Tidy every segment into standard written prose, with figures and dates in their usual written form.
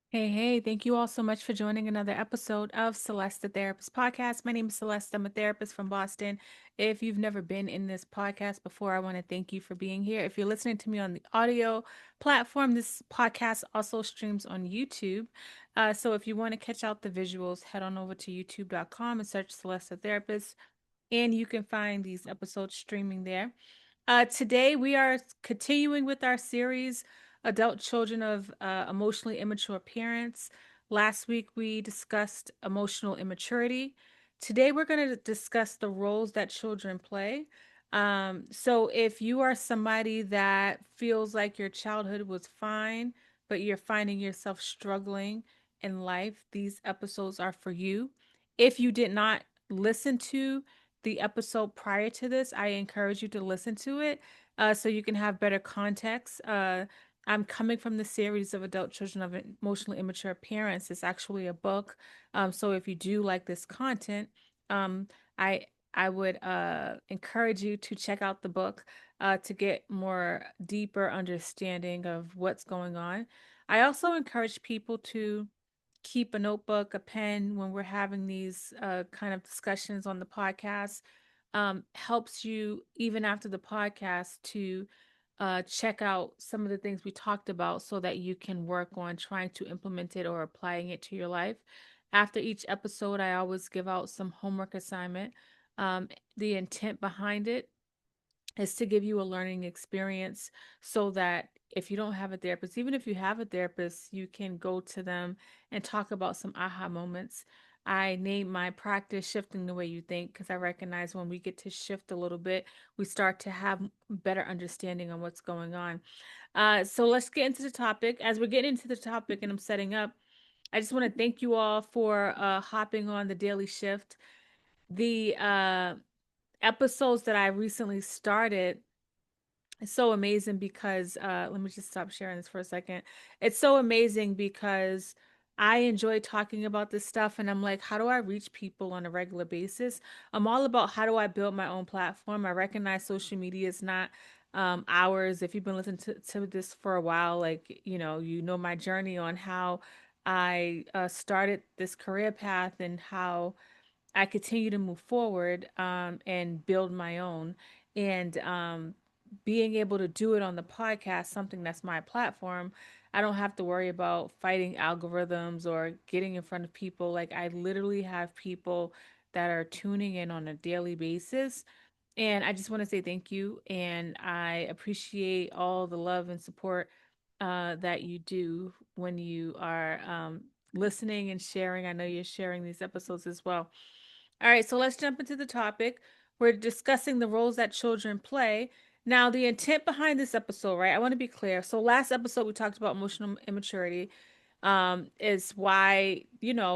Hey, hey, thank you all so much for joining another episode of Celeste the Therapist Podcast. My name is Celeste. I'm a therapist from Boston. If you've never been in this podcast before, I want to thank you for being here. If you're listening to me on the audio platform, this podcast also streams on YouTube. So if you want to catch out the visuals, head on over to youtube.com and search Celeste the Therapist, and you can find these episodes streaming there. Today, we are continuing with our series, Adult Children of Emotionally Immature Parents. Last week, we discussed emotional immaturity. Today, we're going to discuss the roles that children play. So, if you are somebody that feels like your childhood was fine, but you're finding yourself struggling in life, these episodes are for you. If you did not listen to the episode prior to this, I encourage you to listen to it so you can have better context. I'm coming from the series of Adult Children of Emotionally Immature Parents. It's actually a book. So if you do like this content, um, I I would encourage you to check out the book to get more deeper understanding of what's going on. I also encourage people to keep a notebook, a pen when we're having these kind of discussions on the podcast. Helps you even after the podcast to check out some of the things we talked about so that you can work on trying to implement it or applying it to your life. After each episode, I always give out some homework assignment. Um, the intent behind it is to give you a learning experience so that if you don't have a therapist, even if you have a therapist, you can go to them and talk about some aha moments. I name my practice Shifting the Way You Think because I recognize when we get to shift a little bit, we start to have better understanding on what's going on. So let's get into the topic. As we're getting into the topic and I'm setting up, I just want to thank you all for hopping on the daily shift. The episodes that I recently started, it's so amazing because let me just stop sharing this for a second. It's so amazing because I enjoy talking about this stuff and I'm like, how do I reach people on a regular basis? I'm all about how do I build my own platform. I recognize social media is not ours. If you've been listening to this for a while, like, you know my journey on how I started this career path and how I continue to move forward and build my own. And being able to do it on the podcast, something that's my platform, I don't have to worry about fighting algorithms or getting in front of people. Like, I literally have people that are tuning in on a daily basis. And I just want to say thank you. And I appreciate all the love and support that you do when you are listening and sharing. I know you're sharing these episodes as well. All right, so let's jump into the topic. We're discussing the roles that children play. Now, the intent behind this episode, right? I want to be clear. So, last episode we talked about emotional immaturity, is why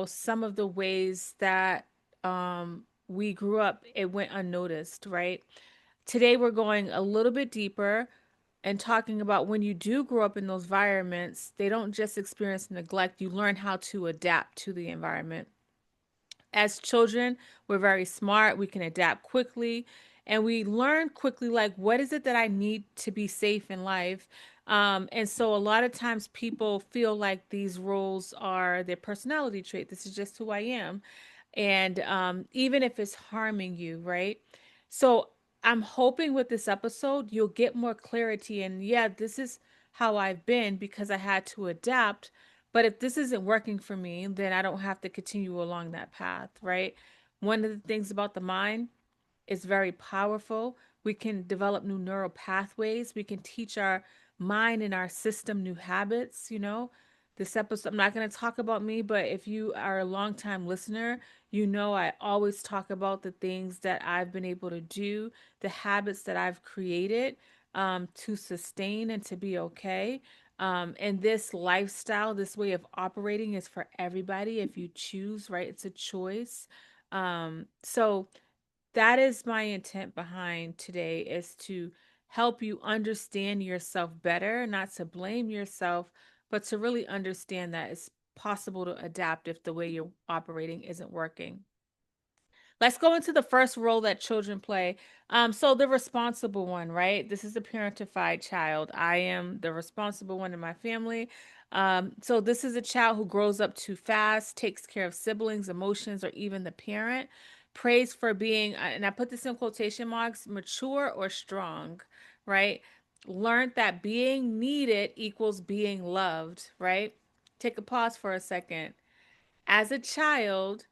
some of the ways that we grew up it went unnoticed, right? Today we're going a little bit deeper and talking about when you do grow up in those environments, they don't just experience neglect; you learn how to adapt to the environment. As children, we're very smart, we can adapt quickly, and we learn quickly like what is it that I need to be safe in life. And so a lot of times people feel like these roles are their personality trait. This is just who I am. And even if it's harming you, right? So I'm hoping with this episode you'll get more clarity, and yeah, this is how I've been because I had to adapt. But if this isn't working for me, then I don't have to continue along that path, right? One of the things about the mind is very powerful. We can develop new neural pathways. We can teach our mind and our system new habits. This episode, I'm not going to talk about me, but if you are a longtime listener, I always talk about the things that I've been able to do, the habits that I've created to sustain and to be okay. And this lifestyle, this way of operating is for everybody if you choose, right? It's a choice. So, that is my intent behind today is to help you understand yourself better, not to blame yourself, but to really understand that it's possible to adapt if the way you're operating isn't working. Let's go into the first role that children play. So the responsible one, right? This is a parentified child. I am the responsible one in my family. So this is a child who grows up too fast, takes care of siblings, emotions, or even the parent. Praised for being, and I put this in quotation marks, mature or strong, right? Learned that being needed equals being loved, right? Take a pause for a second. As a child,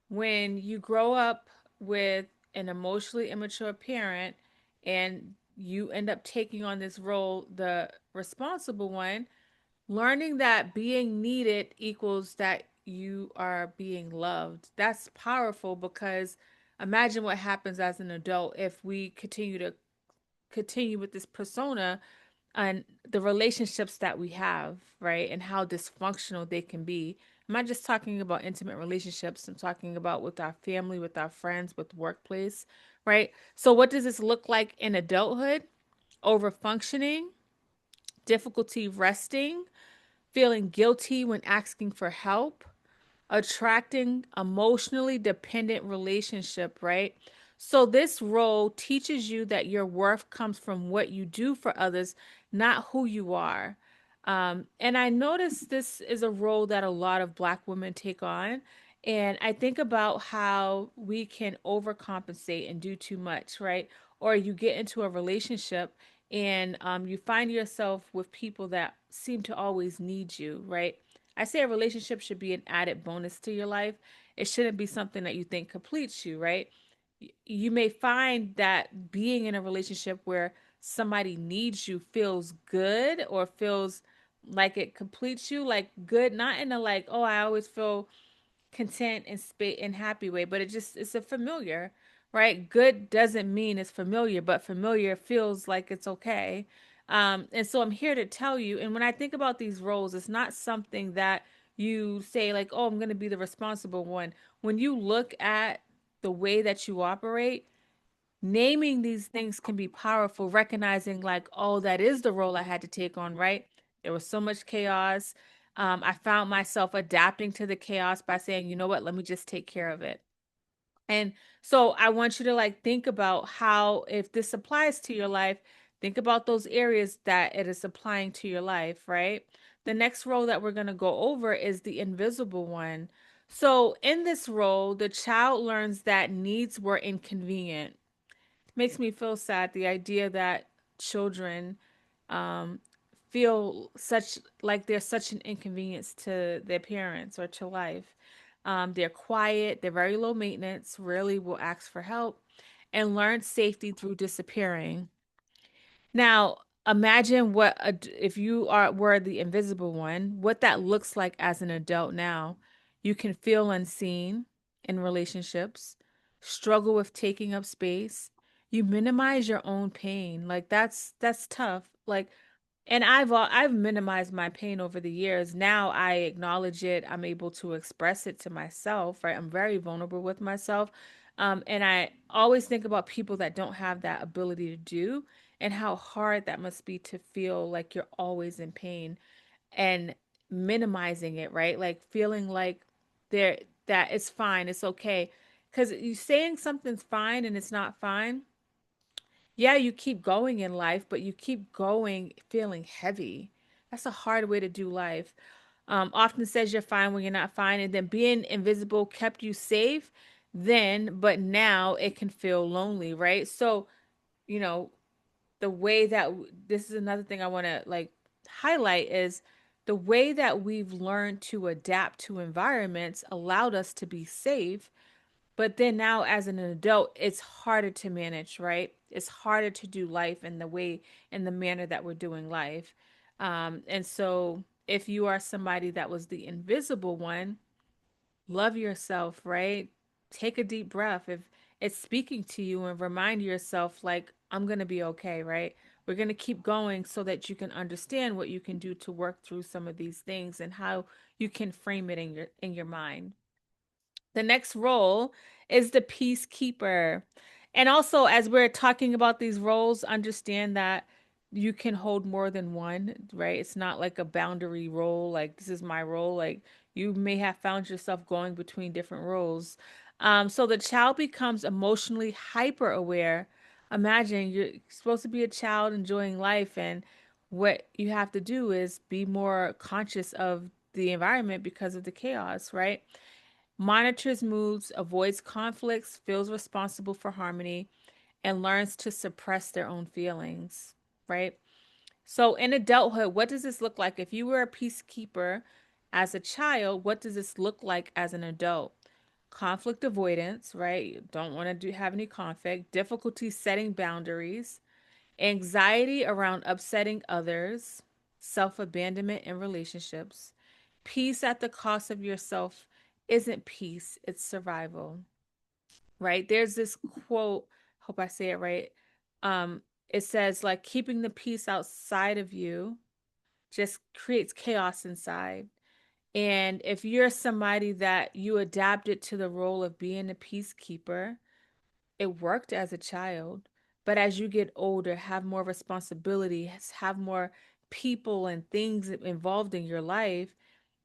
when you grow up with an emotionally immature parent and you end up taking on this role, the responsible one, learning that being needed equals that you are being loved. That's powerful because imagine what happens as an adult if we continue with this persona and the relationships that we have, right? And how dysfunctional they can be. I'm not just talking about intimate relationships, I'm talking about with our family, with our friends, with workplace, right? So, what does this look like in adulthood? Over functioning, difficulty resting, feeling guilty when asking for help, attracting emotionally dependent relationship, right? So this role teaches you that your worth comes from what you do for others, not who you are. And I notice this is a role that a lot of Black women take on. And I think about how we can overcompensate and do too much, right? Or you get into a relationship and you find yourself with people that seem to always need you, right? I say a relationship should be an added bonus to your life. It shouldn't be something that you think completes you, right? You may find that being in a relationship where somebody needs you feels good or feels like it completes you, like good, not in a like, oh, I always feel content and and happy way, but it's a familiar, right? Good doesn't mean it's familiar, but familiar feels like it's okay. And so I'm here to tell you, and when I think about these roles, it's not something that you say like, oh, I'm going to be the responsible one. When you look at the way that you operate, naming these things can be powerful, recognizing like, oh, that is the role I had to take on, right? There was so much chaos. I found myself adapting to the chaos by saying, you know what, let me just take care of it. And so I want you to like think about how, if this applies to your life, think about those areas that it is applying to your life, right? The next role that we're going to go over is the invisible one. So in this role, the child learns that needs were inconvenient. Makes me feel sad, the idea that children um, feel such like they're such an inconvenience to their parents or to life. They're quiet, they're very low maintenance, rarely will ask for help, and learn safety through disappearing. Now, imagine if you are were the invisible one, what that looks like as an adult now. You can feel unseen in relationships, struggle with taking up space. You minimize your own pain. Like that's tough. Like and I've minimized my pain over the years. Now I acknowledge it. I'm able to express it to myself, right? I'm very vulnerable with myself. And I always think about people that don't have that ability to do and how hard that must be to feel like you're always in pain and minimizing it, right? Like feeling like there that it's fine, it's okay. Because you saying something's fine and it's not fine, yeah, you keep going in life, but you keep going feeling heavy. That's a hard way to do life. Often says you're fine when you're not fine, and then being invisible kept you safe then, but now it can feel lonely, right? So, you know, the way that this is another thing I want to like highlight is the way that we've learned to adapt to environments allowed us to be safe, but then now, as an adult, it's harder to manage, right? It's harder to do life in the way, in the manner that we're doing life. And so, if you are somebody that was the invisible one, love yourself, right? Take a deep breath. If it's speaking to you, and remind yourself, like, I'm going to be okay, right? We're going to keep going so that you can understand what you can do to work through some of these things and how you can frame it in your mind. The next role is the peacekeeper. And also, as we're talking about these roles, understand that you can hold more than one, right? It's not like a boundary role, like this is my role. Like you may have found yourself going between different roles. So the child becomes emotionally hyper aware. Imagine you're supposed to be a child enjoying life, and what you have to do is be more conscious of the environment because of the chaos, right? Monitors moods, avoids conflicts, feels responsible for harmony, and learns to suppress their own feelings, right? So in adulthood, what does this look like? If you were a peacekeeper as a child, what does this look like as an adult? Conflict avoidance, right? You don't want to have any conflict, difficulty setting boundaries, anxiety around upsetting others, self-abandonment in relationships. Peace at the cost of yourself isn't peace, it's survival, right? There's this quote, hope I say it right. It says like keeping the peace outside of you just creates chaos inside. And if you're somebody that you adapted to the role of being a peacekeeper, it worked as a child, but as you get older, have more responsibility, have more people and things involved in your life,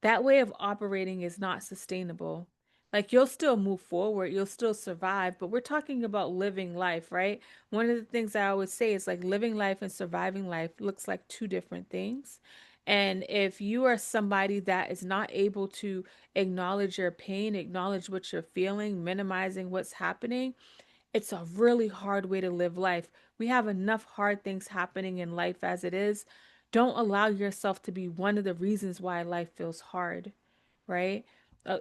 that way of operating is not sustainable. Like you'll still move forward, you'll still survive, but we're talking about living life, right? One of the things I always say is like living life and surviving life looks like two different things. And if you are somebody that is not able to acknowledge your pain, acknowledge what you're feeling, minimizing what's happening, it's a really hard way to live life. We have enough hard things happening in life as it is. Don't allow yourself to be one of the reasons why life feels hard, right?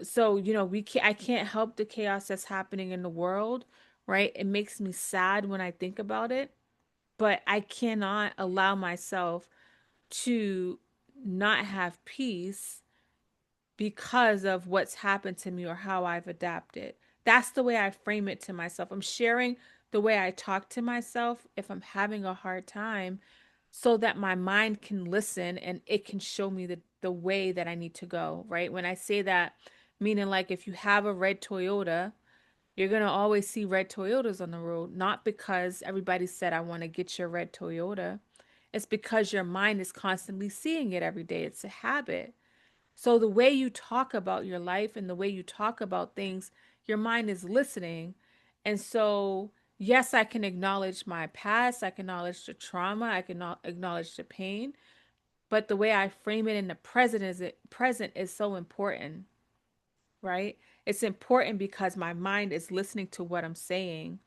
So we can't, I can't help the chaos that's happening in the world, right? It makes me sad when I think about it, but I cannot allow myself to not have peace because of what's happened to me or how I've adapted. That's the way I frame it to myself. I'm sharing the way I talk to myself if I'm having a hard time so that my mind can listen and it can show me the way that I need to go, right? When I say that, meaning like if you have a red Toyota, you're going to always see red Toyotas on the road, not because everybody said, I want to get your red Toyota. It's because your mind is constantly seeing it every day. It's a habit. So the way you talk about your life and the way you talk about things, your mind is listening. And so, yes, I can acknowledge my past, I can acknowledge the trauma, I can acknowledge the pain, but the way I frame it in the present is so important, right? It's important because my mind is listening to what I'm saying.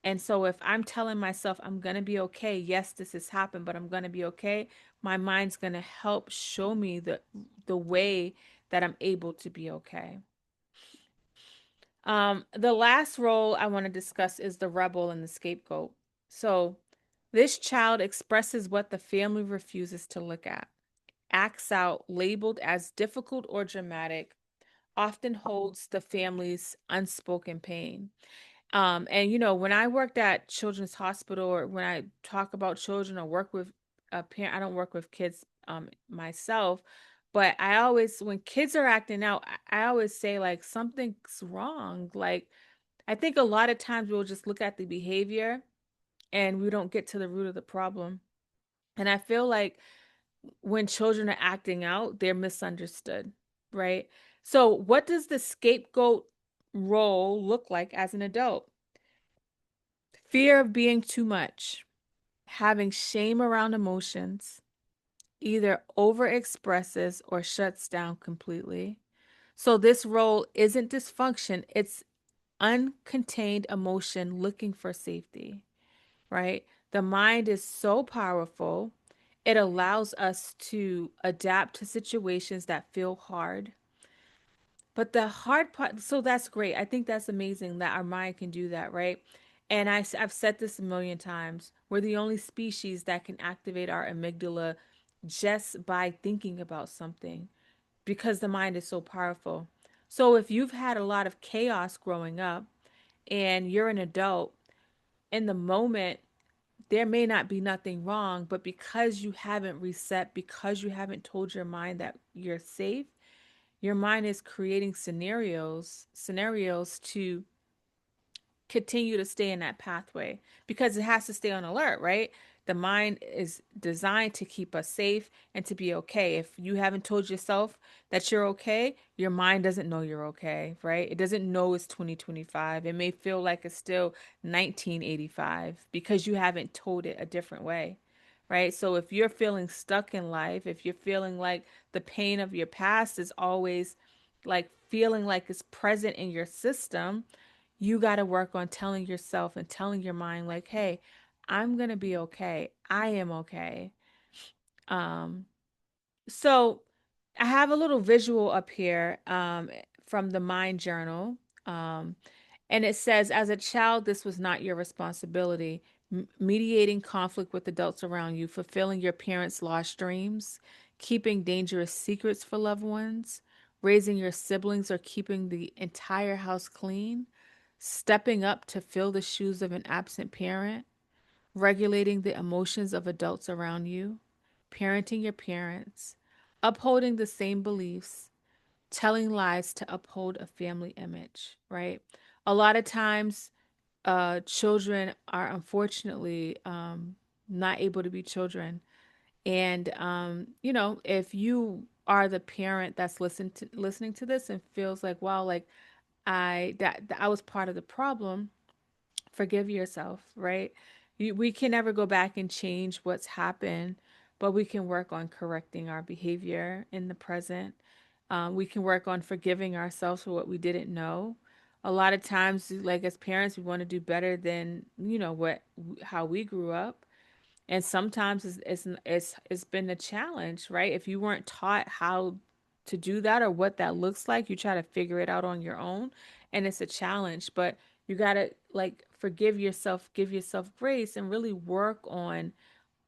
And so if I'm telling myself I'm going to be okay, yes, this has happened, but I'm going to be okay, my mind's going to help show me the way that I'm able to be okay. The last role I want to discuss is the rebel and the scapegoat. So this child expresses what the family refuses to look at, acts out labeled as difficult or dramatic, often holds the family's unspoken pain. And when I worked at Children's Hospital, or when I talk about children or work with a parent, I don't work with kids myself, but I always, when kids are acting out, I always say like something's wrong. Like I think a lot of times we'll just look at the behavior and we don't get to the root of the problem. And I feel like when children are acting out, they're misunderstood, right? So, what does the scapegoat role look like as an adult? Fear of being too much, having shame around emotions, either over expresses or shuts down completely. So, this role isn't dysfunction, it's uncontained emotion looking for safety, right? The mind is so powerful, it allows us to adapt to situations that feel hard. But the hard part, so that's great. I think that's amazing that our mind can do that, right? And I've said this a million times. We're the only species that can activate our amygdala just by thinking about something because the mind is so powerful. So if you've had a lot of chaos growing up and you're an adult, in the moment, there may not be nothing wrong, but because you haven't reset, because you haven't told your mind that you're safe, your mind is creating scenarios to continue to stay in that pathway because it has to stay on alert, right? The mind is designed to keep us safe and to be okay. If you haven't told yourself that you're okay, your mind doesn't know you're okay, right? It doesn't know it's 2025. It may feel like it's still 1985 because you haven't told it a different way, right? So if you're feeling stuck in life, if you're feeling like the pain of your past is always like feeling like it's present in your system, you got to work on telling yourself and telling your mind, like, hey, I'm going to be okay. I am okay. Um, so I have a little visual up here from the Mind Journal. Um, and it says, as a child, this was not your responsibility. Mediating conflict with adults around you, fulfilling your parents' lost dreams, keeping dangerous secrets for loved ones, raising your siblings, or keeping the entire house clean, stepping up to fill the shoes of an absent parent, regulating the emotions of adults around you, parenting your parents, upholding the same beliefs, telling lies to uphold a family image, right? A lot of times, children are unfortunately not able to be children. And, if you are the parent that's listening to this and feels like, wow, like that I was part of the problem, forgive yourself, right? We can never go back and change what's happened, but we can work on correcting our behavior in the present. We can work on forgiving ourselves for what we didn't know. A lot of times, like as parents, we want to do better than what how we grew up, and sometimes it's been a challenge, right? If you weren't taught how to do that or what that looks like, you try to figure it out on your own, and it's a challenge. But you got to like forgive yourself, give yourself grace, and really work on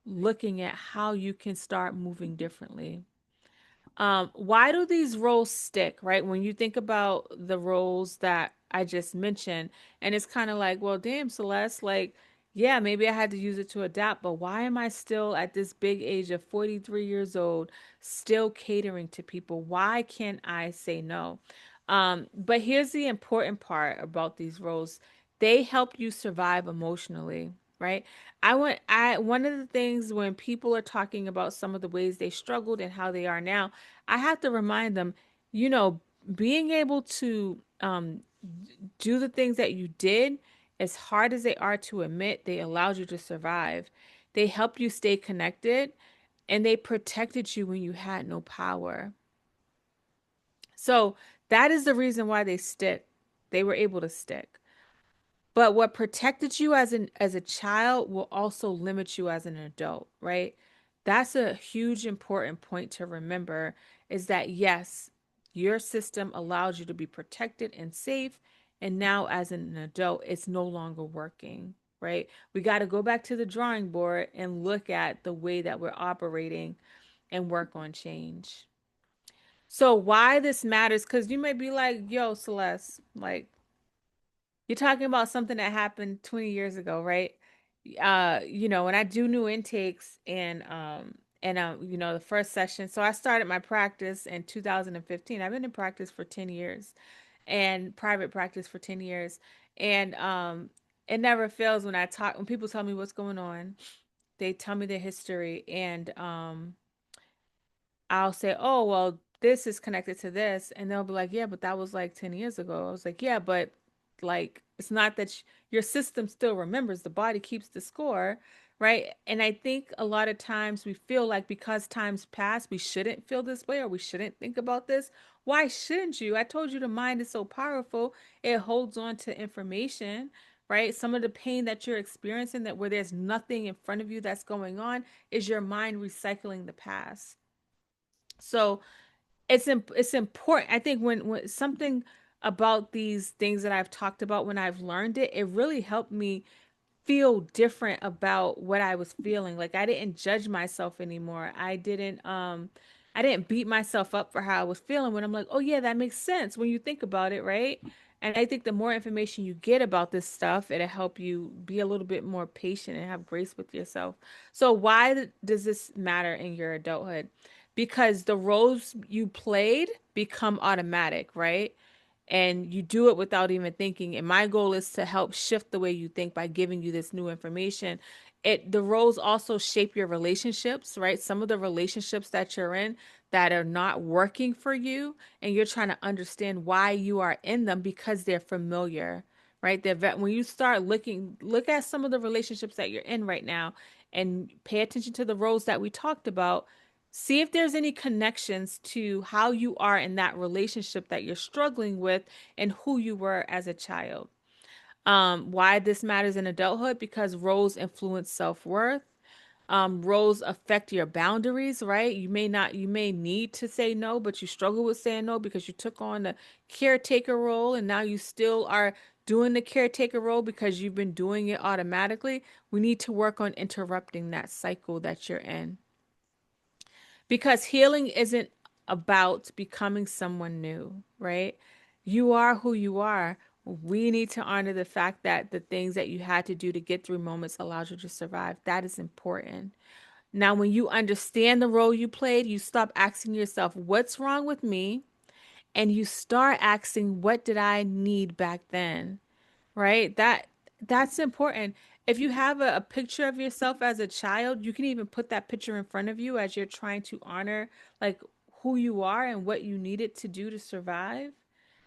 looking at how you can start moving differently. Why do these roles stick, right? When you think about the roles that I just mentioned, and it's kind of like, well, damn, Celeste, like, yeah, maybe I had to use it to adapt, but why am I still at this big age of 43 years old, still catering to people? Why can't I say no? But here's the important part about these roles. They help you survive emotionally, right? I one of the things when people are talking about some of the ways they struggled and how they are now, I have to remind them, you know, being able to do the things that you did, as hard as they are to admit, they allowed you to survive. They helped you stay connected and they protected you when you had no power. So that is the reason why they stick. They were able to stick. But what protected you as a child will also limit you as an adult, right? That's a huge important point to remember is that yes, your system allows you to be protected and safe, and now as an adult, it's no longer working, right? We got to go back to the drawing board and look at the way that we're operating and work on change. So why this matters, because you might be like, yo, Celeste, like you're talking about something that happened 20 years ago, right? When I do new intakes and the first session, so I started my practice in 2015. I've been in practice for 10 years and private practice for 10 years. And it never fails when people tell me what's going on, they tell me their history and I'll say, oh, well, this is connected to this. And they'll be like, yeah, but that was like 10 years ago. I was like, yeah, but like, it's not that your system still remembers, the body keeps the score, right? And I think a lot of times we feel like because times pass, we shouldn't feel this way or we shouldn't think about this. Why shouldn't you? I told you the mind is so powerful, it holds on to information. Right? Some of the pain that you're experiencing, that where there's nothing in front of you that's going on, is your mind recycling the past. So it's important. I think when something about these things that I've talked about, when I've learned it, it really helped me feel different about what I was feeling. Like I didn't judge myself anymore. I didn't beat myself up for how I was feeling when I'm like, "Oh yeah, that makes sense when you think about it, right?" And I think the more information you get about this stuff, it'll help you be a little bit more patient and have grace with yourself. So why does this matter in your adulthood? Because the roles you played become automatic, right? And you do it without even thinking. And my goal is to help shift the way you think by giving you this new information. The roles also shape your relationships, right? Some of the relationships that you're in that are not working for you, and you're trying to understand why you are in them because they're familiar, right? When you start look at some of the relationships that you're in right now and pay attention to the roles that we talked about. See if there's any connections to how you are in that relationship that you're struggling with and who you were as a child. Why this matters in adulthood, because roles influence self-worth. Roles affect your boundaries, right? You may need to say no, but you struggle with saying no because you took on the caretaker role and now you still are doing the caretaker role because you've been doing it automatically. We need to work on interrupting that cycle that you're in, because healing isn't about becoming someone new, right? You are who you are. We need to honor the fact that the things that you had to do to get through moments allowed you to survive. That is important. Now, when you understand the role you played, you stop asking yourself, what's wrong with me? And you start asking, what did I need back then? Right? That's important. If you have a picture of yourself as a child, you can even put that picture in front of you as you're trying to honor like who you are and what you needed to do to survive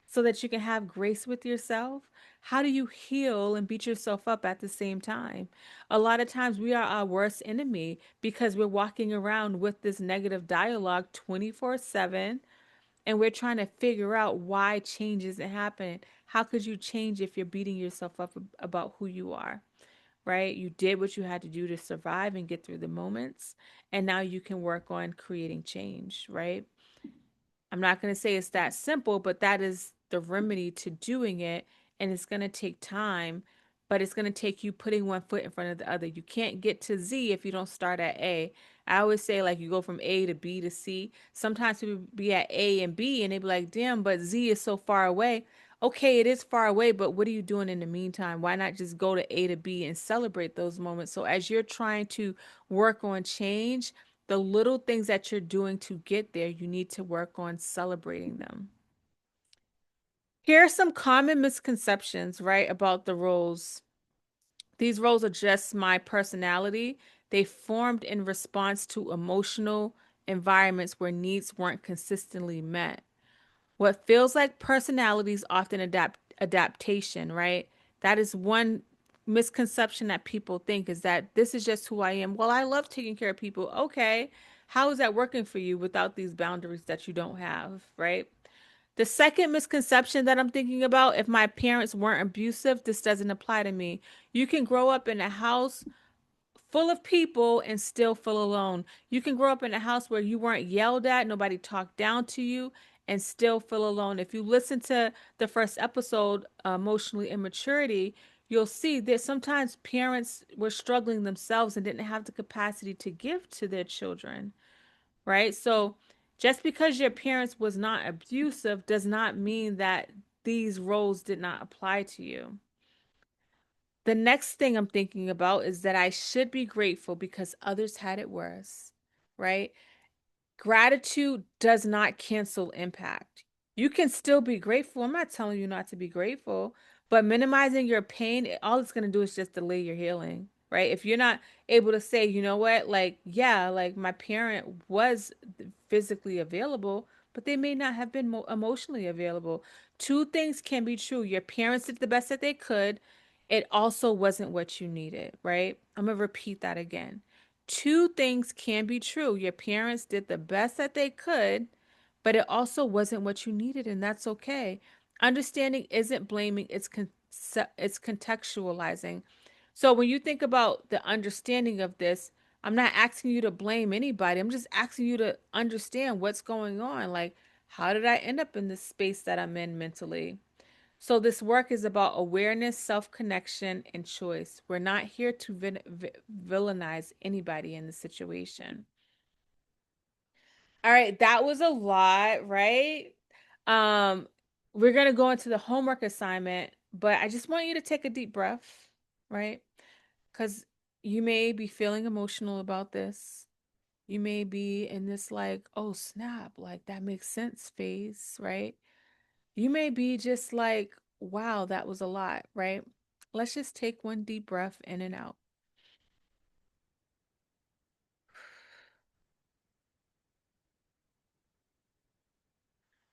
so that you can have grace with yourself. How do you heal and beat yourself up at the same time? A lot of times we are our worst enemy because we're walking around with this negative dialogue 24/7, and we're trying to figure out why change isn't happening. How could you change if you're beating yourself up about who you are, right? You did what you had to do to survive and get through the moments, and now you can work on creating change, right? I'm not going to say it's that simple, but that is the remedy to doing it. And it's going to take time, but it's going to take you putting one foot in front of the other. You can't get to Z if you don't start at A. I always say, like, you go from A to B to C. Sometimes people be at A and B and they be like, damn, but Z is so far away. Okay, it is far away, but what are you doing in the meantime? Why not just go to A to B and celebrate those moments? So as you're trying to work on change, the little things that you're doing to get there, you need to work on celebrating them. Here are some common misconceptions, right, about the roles. These roles are just my personality. They formed in response to emotional environments where needs weren't consistently met. What feels like personalities often adaptation, right? That is one misconception that people think, is that this is just who I am. Well, I love taking care of people. Okay. How is that working for you without these boundaries that you don't have, right? The second misconception that I'm thinking about, if my parents weren't abusive, this doesn't apply to me. You can grow up in a house full of people and still feel alone. You can grow up in a house where you weren't yelled at, nobody talked down to you, and still feel alone. If you listen to the first episode, Emotionally Immaturity, you'll see that sometimes parents were struggling themselves and didn't have the capacity to give to their children, right? So just because your parents was not abusive does not mean that these roles did not apply to you. The next thing I'm thinking about is that I should be grateful because others had it worse, right? Gratitude does not cancel impact. You can still be grateful. I'm not telling you not to be grateful, but minimizing your pain, all it's going to do is just delay your healing, right? If you're not able to say, you know what, like, yeah, like my parent was physically available, but they may not have been emotionally available. Two things can be true. Your parents did the best that they could. It also wasn't what you needed, right? I'm going to repeat that again. Two things can be true. Your parents did the best that they could, but it also wasn't what you needed, and that's okay. Understanding isn't blaming, it's contextualizing. So when you think about the understanding of this, I'm not asking you to blame anybody. I'm just asking you to understand what's going on. Like, how did I end up in this space that I'm in mentally? So this work is about awareness, self-connection, and choice. We're not here to villainize anybody in the situation. All right, that was a lot, right? Um, we're gonna go into the homework assignment, but I just want you to take a deep breath, right? Because you may be feeling emotional about this. You may be in this like, oh snap, like that makes sense phase, right? You may be just like, wow, that was a lot, right? Let's just take one deep breath in and out.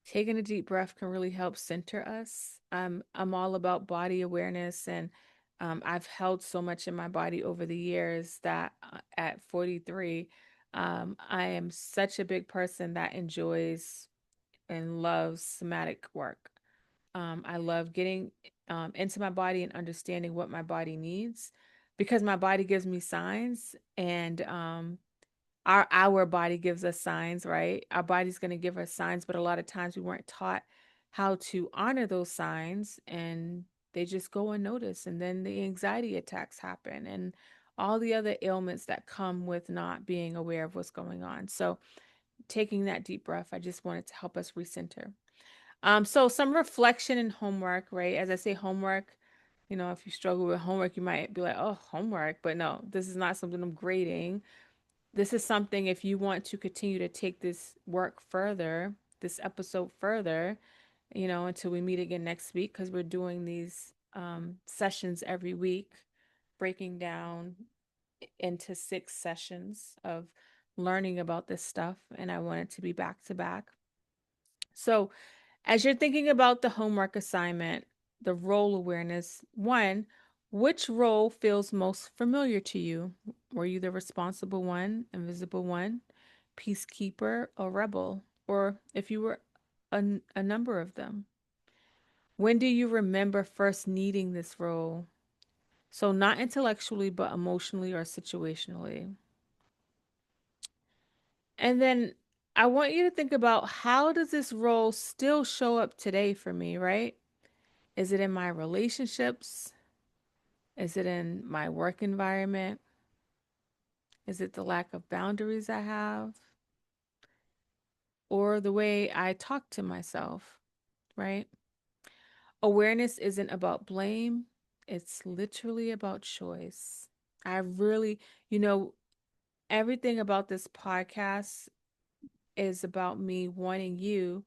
Taking a deep breath can really help center us. I'm all about body awareness, and I've held so much in my body over the years that at 43, I am such a big person that enjoys and loves somatic work. I love getting into my body and understanding what my body needs because my body gives me signs, and our body gives us signs, right? Our body's going to give us signs, but a lot of times we weren't taught how to honor those signs, and they just go unnoticed, and then the anxiety attacks happen and all the other ailments that come with not being aware of what's going on. So taking that deep breath, I just wanted to help us recenter. So some reflection and homework, right? As I say, homework, if you struggle with homework, you might be like, oh, homework. But no, this is not something I'm grading. This is something, if you want to continue to take this work further, this episode further, until we meet again next week, because we're doing these sessions every week, breaking down into 6 sessions of learning about this stuff. And I want it to be back to back. So, as you're thinking about the homework assignment, the role awareness, one, which role feels most familiar to you? Were you the responsible one, invisible one, peacekeeper, or rebel? Or if you were a number of them? When do you remember first needing this role? So, not intellectually, but emotionally or situationally. And then I want you to think about, how does this role still show up today for me, right? Is it in my relationships? Is it in my work environment? Is it the lack of boundaries I have? Or the way I talk to myself, right? Awareness isn't about blame, it's literally about choice. I really, you know, everything about this podcast is about me wanting you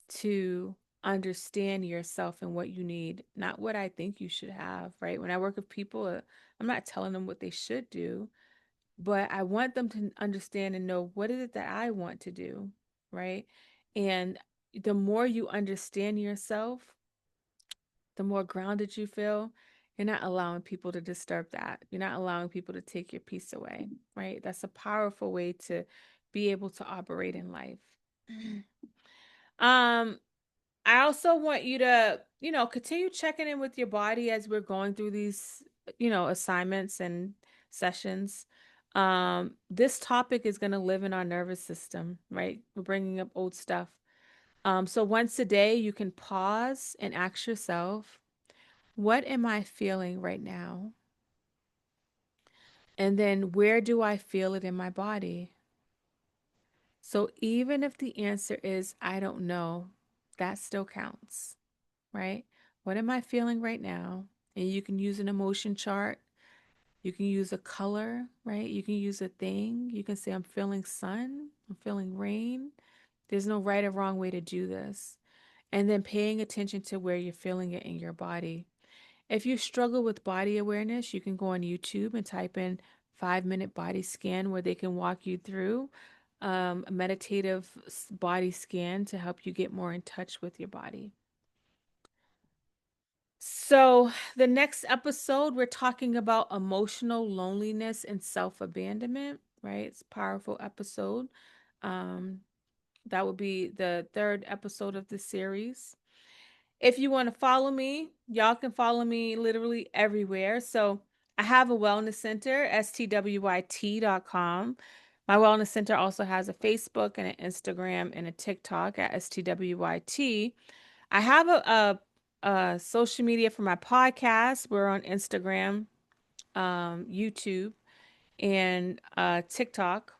to understand yourself and what you need, not what I think you should have, right? When I work with people, I'm not telling them what they should do, but I want them to understand and know, what is it that I want to do, right? And the more you understand yourself, the more grounded you feel. You're not allowing people to disturb that. You're not allowing people to take your peace away, right? That's a powerful way to be able to operate in life. Um, I also want you to, continue checking in with your body as we're going through these, assignments and sessions. This topic is going to live in our nervous system, right? We're bringing up old stuff. So once a day, you can pause and ask yourself, what am I feeling right now? And then where do I feel it in my body? So even if the answer is, I don't know, that still counts, right? What am I feeling right now? And you can use an emotion chart. You can use a color, right? You can use a thing. You can say, I'm feeling sun. I'm feeling rain. There's no right or wrong way to do this. And then paying attention to where you're feeling it in your body. If you struggle with body awareness, you can go on YouTube and type in 5-minute body scan, where they can walk you through a meditative body scan to help you get more in touch with your body. So, the next episode, we're talking about emotional loneliness and self abandonment, right? It's a powerful episode. Um, that will be the third episode of the series. If you want to follow me, y'all can follow me literally everywhere. So, I have a wellness center, stwyt.com. My wellness center also has a Facebook and an Instagram and a TikTok at stwyt. I have a social media for my podcast. We're on Instagram, YouTube, and TikTok,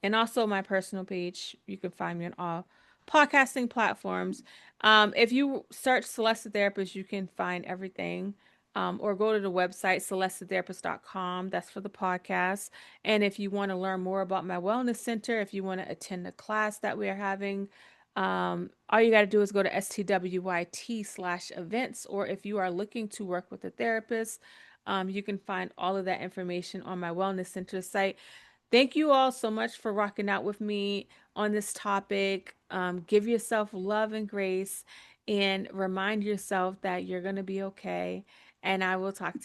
and also my personal page. You can find me on all podcasting platforms. If you search Celeste Therapist, you can find everything. Or go to the website, celestetherapist.com. That's for the podcast. And if you want to learn more about my wellness center, if you want to attend a class that we are having, all you got to do is go to stwyt/events. Or if you are looking to work with a therapist, you can find all of that information on my wellness center site. Thank you all so much for rocking out with me on this topic. Give yourself love and grace and remind yourself that you're going to be okay. And I will talk